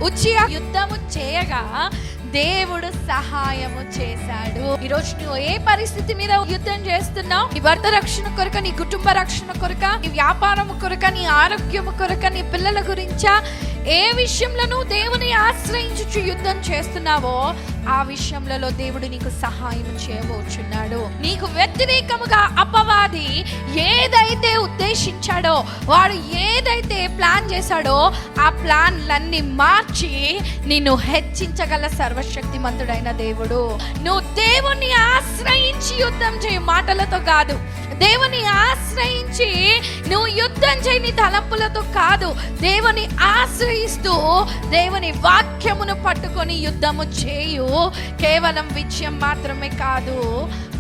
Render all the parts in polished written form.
ఉజ్జియా యుద్ధము చేయగా దేవుడు సహాయము చేశాడు. ఈరోజు నువ్వు ఏ పరిస్థితి మీద యుద్ధం చేస్తున్నావు? నీ భర్త రక్షణ కొరక, నీ కుటుంబ రక్షణ కొరక, నీ వ్యాపారం కొరక, నీ ఆరోగ్యం కొరక, నీ పిల్లల గురించా, ఏ విషయంలో నువ్వు దేవుని ఆశ్రయించుచు యుద్ధం చేస్తున్నావో ఆ విషయంలో దేవుడు నీకు సహాయం చేయబోచున్నాడు. నీకు వ్యతిరేకముగా అపవాది ఏదైతే ఉద్దేశించాడో, వాడు ఏదైతే ప్లాన్ చేశాడో ఆ ప్లాన్లన్నీ మార్చి నిన్ను హెచ్చించగల సర్వశక్తిమంతుడైన దేవుడు. నువ్వు దేవుని ఆశ్రయించి యుద్ధం చేయి, మాటలతో కాదు. దేవుని ఆశ్రయించి నువ్వు యుద్ధం చేయి, నీ తలంపులతో కాదు. దేవుని ఆశ్రయిస్తూ దేవుని వాక్యమును పట్టుకొని యుద్ధము చేయు. కేవలం విజయం మాత్రమే కాదు,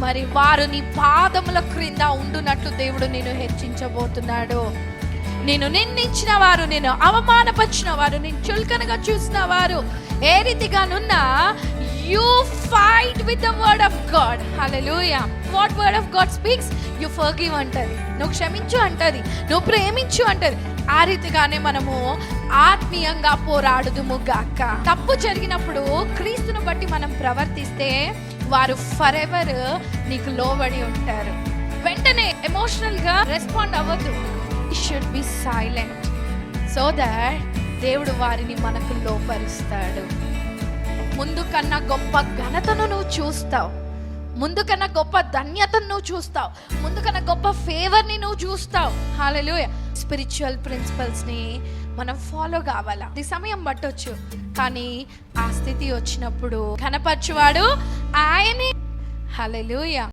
మరి వారు నీ పాదముల క్రింద ఉండునట్లు దేవుడు నిన్ను హెచ్చించబోతున్నాడు. నేను నిందించిన వారు, నేను అవమానపరిచిన వారు, నేను చులకనగా చూసిన వారు ఏ రీతిగానున్నా, you fight with the word of God. Hallelujah. What word of God speaks? You forgive అంటది, నువ్వు క్షమించు అంటది, నువ్వు ప్రేమించు అంటది. ఆ రీతిగానే మనము ఆత్మీయంగా పోరాడుదుము గాక. తప్పు జరిగినప్పుడు క్రీస్తును బట్టి మనం ప్రవర్తిస్తే వారు ఫర్ ఎవర్ నీకు లోబడి ఉంటారు. వెంటనే ఎమోషనల్ గా రెస్పాండ్ అవ్వద్దు. You should be silent so that దేవుడు వారిని మనకు లోపరుస్తాడు. ముందు కన్నా గొప్ప ఘనతను నువ్వు చూస్తావు, ముందు కన్నా గొప్ప ధన్యతను నువ్వు చూస్తావు, ముందు కన్నా గొప్ప ఫేవర్ని నువ్వు చూస్తావు. హల్లెలూయా. స్పిరిచువల్ ప్రిన్సిపల్స్ ని మనం ఫాలో కావాలా. ఇది సమయం పట్టొచ్చు, కానీ ఆ స్థితి వచ్చినప్పుడు కనపరచువాడు ఆయనే. హల్లెలూయా.